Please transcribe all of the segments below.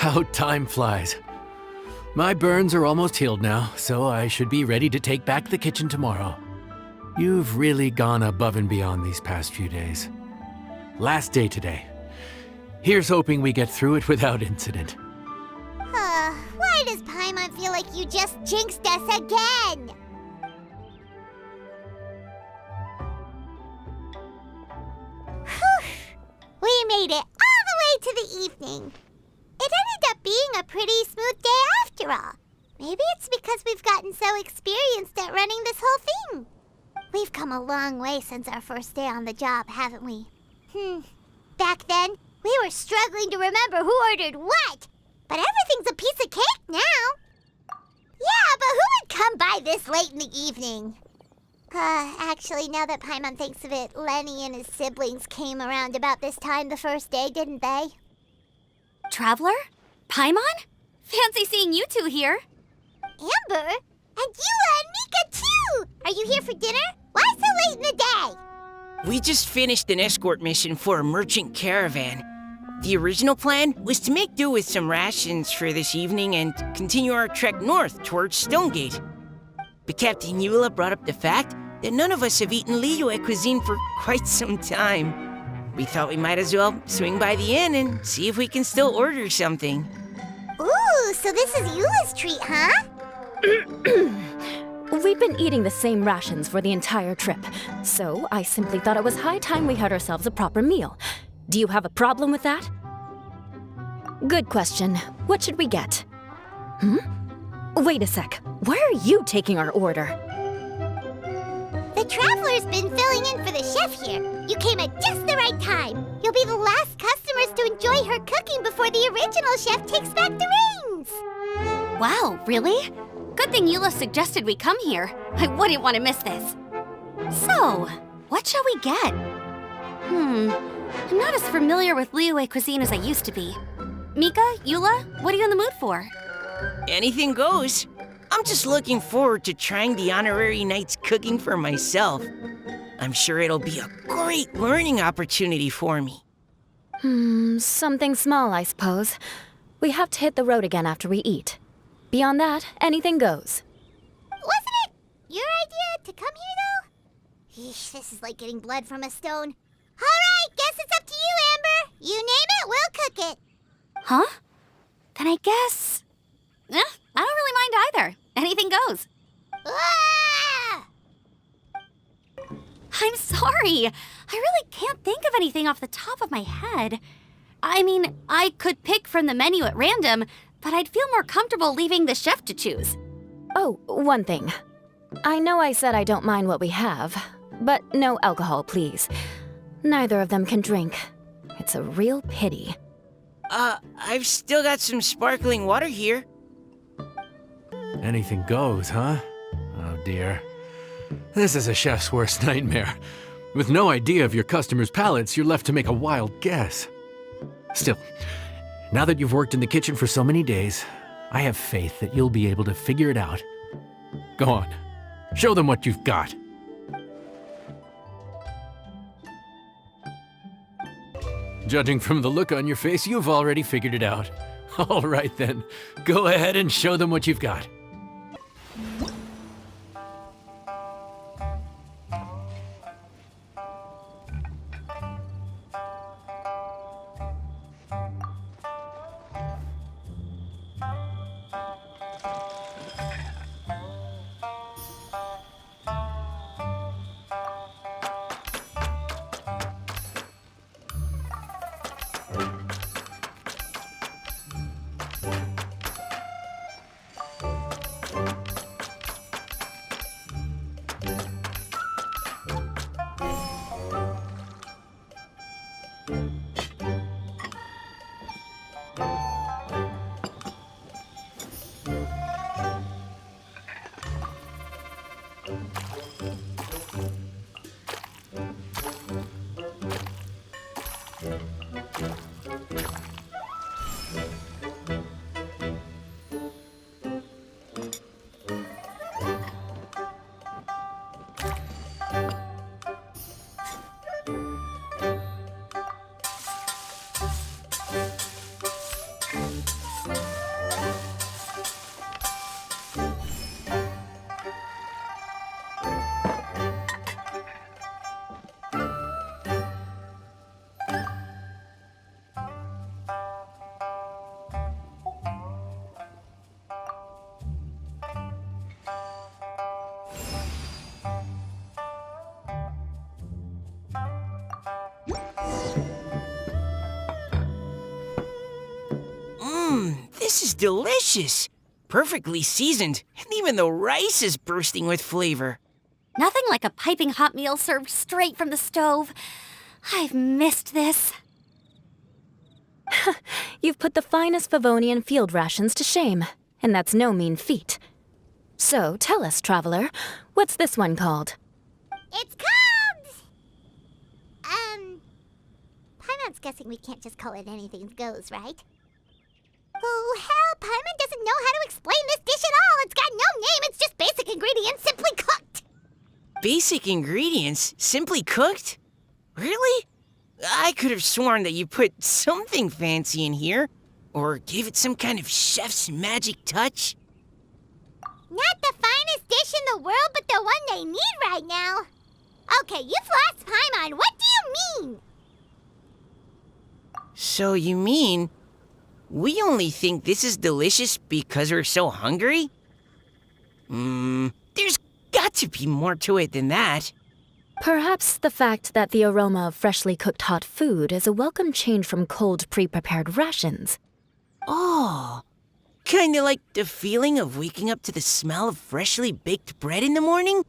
How time flies. My burns are almost healed now, so I should be ready to take back the kitchen tomorrow. You've really gone above and beyond these past few days. Last day today. Here's hoping we get through it without incident. Why does Paimon feel like you just jinxed us again? Whew. We made it all the way to the evening. It ended up being a pretty smooth day after all. Maybe it's because we've gotten so experienced at running this whole thing. We've come a long way since our first day on the job, haven't we? Back then, we were struggling to remember who ordered what. But everything's a piece of cake now. Yeah, but who would come by this late in the evening? Actually, now that Paimon thinks of it, Lenny and his siblings came around about this time the first day, didn't they? Traveler? Paimon? Fancy seeing you two here. Amber? And Eula and Mika too! Are you here for dinner? Why so late in the day? We just finished an escort mission for a merchant caravan. The original plan was to make do with some rations for this evening and continue our trek north towards Stonegate. But Captain Eula brought up the fact that none of us have eaten Liyue cuisine for quite some time. We thought we might as well swing by the inn and see if we can still order something. Ooh, so this is Eula's treat, huh? We've been eating the same rations for the entire trip, so I simply thought it was high time we had ourselves a proper meal. Do you have a problem with that? Good question. What should we get? Wait a sec. Why are you taking our order? The Traveler's been filling in for the chef here. You came at just the right time. You'll be the last customers to enjoy her cooking before the original chef takes back the reins. Wow, really? Good thing Eula suggested we come here. I wouldn't want to miss this. So, what shall we get? I'm not as familiar with Liyue cuisine as I used to be. Mika, Eula, what are you in the mood for? Anything goes. I'm just looking forward to trying the honorary knight's cooking for myself. I'm sure it'll be a great learning opportunity for me. Something small, I suppose. We have to hit the road again after we eat. Beyond that, anything goes. Wasn't it your idea to come here, though? Yeesh, this is like getting blood from a stone. All right, guess it's up to you, Amber. You name it, we'll cook it. Huh? Then I guess... I don't really mind either. Anything goes. Ah! I'm sorry. I really can't think of anything off the top of my head. I mean, I could pick from the menu at random, but I'd feel more comfortable leaving the chef to choose. Oh, one thing. I know I said I don't mind what we have, but no alcohol, please. Neither of them can drink. It's a real pity. I've still got some sparkling water here. Anything goes, huh? Oh dear. This is a chef's worst nightmare. With no idea of your customers' palates, you're left to make a wild guess. Still, now that you've worked in the kitchen for so many days, I have faith that you'll be able to figure it out. Go on, show them what you've got. Judging from the look on your face, you've already figured it out. All right then, go ahead and show them what you've got. This is delicious. Perfectly seasoned, and even the rice is bursting with flavor. Nothing like a piping hot meal served straight from the stove. I've missed this. You've put the finest Favonian field rations to shame, and that's no mean feat. So tell us, traveler, what's this one called? It's called... Paimon's guessing we can't just call it anything goes, right? Oh, hell, Paimon doesn't know how to explain this dish at all. It's got no name, it's just basic ingredients simply cooked. Basic ingredients, simply cooked? Really? I could have sworn that you put something fancy in here, or gave it some kind of chef's magic touch. Not the finest dish in the world, but the one they need right now. Okay, you've lost Paimon. What do you mean? So you mean we only think this is delicious because we're so hungry? There's got to be more to it than that. Perhaps the fact that the aroma of freshly cooked hot food is a welcome change from cold, pre-prepared rations. Oh, kinda like the feeling of waking up to the smell of freshly baked bread in the morning?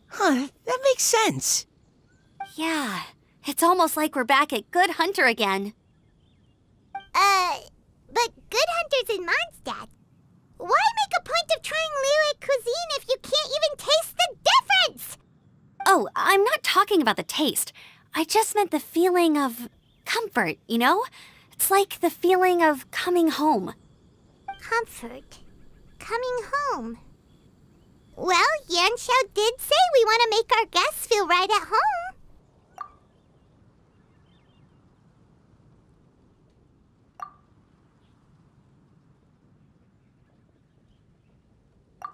Huh, that makes sense. Yeah, it's almost like we're back at Good Hunter again. But Good Hunter's in Mondstadt. Why make a point of trying Liyue cuisine if you can't even taste the difference? Oh, I'm not talking about the taste. I just meant the feeling of comfort, you know? It's like the feeling of coming home. Comfort. Coming home. Well, Yanxiao did say we want to make our guests feel right at home.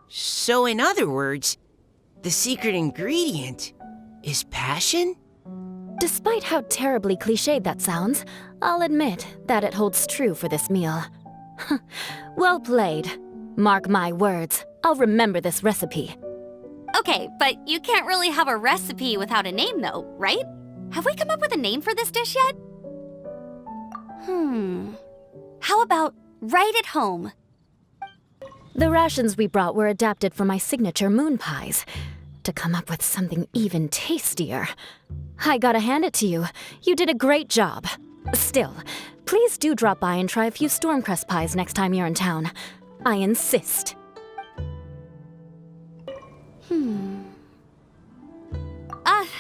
So in other words, the secret ingredient is passion? Despite how terribly cliched that sounds, I'll admit that it holds true for this meal. Well played. Mark my words, I'll remember this recipe. Okay, but you can't really have a recipe without a name, though, right? Have we come up with a name for this dish yet? How about right at home? The rations we brought were adapted from my signature moon pies. To come up with something even tastier. I gotta hand it to you. You did a great job. Still, please do drop by and try a few Stormcrest pies next time you're in town. I insist.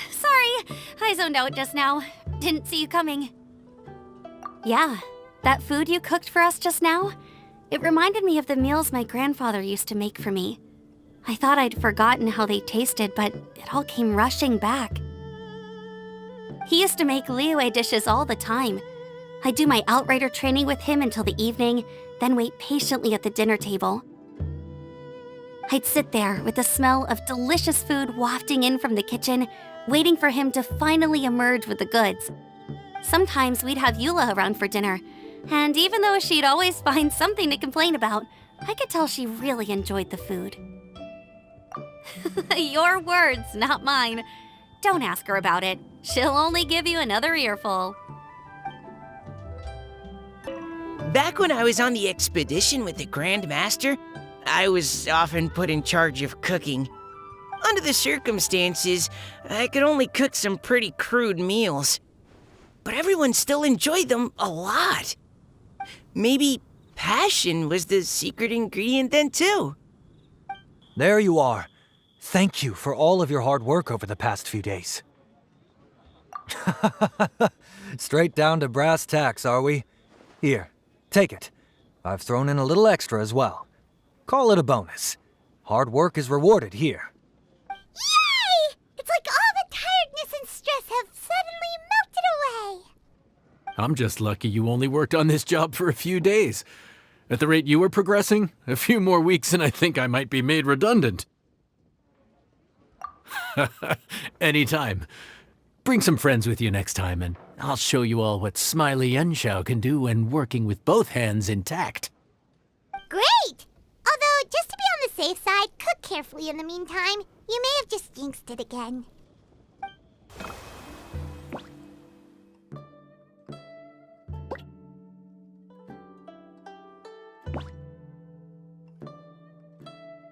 Sorry. I zoned out just now. Didn't see you coming. Yeah, that food you cooked for us just now, it reminded me of the meals my grandfather used to make for me. I thought I'd forgotten how they tasted, but it all came rushing back. He used to make Liyue dishes all the time. I'd do my outrider training with him until the evening, then wait patiently at the dinner table. I'd sit there with the smell of delicious food wafting in from the kitchen, waiting for him to finally emerge with the goods. Sometimes we'd have Eula around for dinner, and even though she'd always find something to complain about, I could tell she really enjoyed the food. Your words, not mine. Don't ask her about it. She'll only give you another earful. Back when I was on the expedition with the Grand Master, I was often put in charge of cooking. Under the circumstances, I could only cook some pretty crude meals. But everyone still enjoyed them a lot. Maybe passion was the secret ingredient then too. There you are. Thank you for all of your hard work over the past few days. Straight down to brass tacks, are we? Here, take it. I've thrown in a little extra as well. Call it a bonus. Hard work is rewarded here. Yay! It's like all the tiredness and stress have suddenly melted away. I'm just lucky you only worked on this job for a few days. At the rate you were progressing, a few more weeks and I think I might be made redundant. Anytime. Bring some friends with you next time, and I'll show you all what Smiley Yanxiao can do when working with both hands intact. Great! Although, just to be on the safe side, cook carefully in the meantime. You may have just jinxed it again.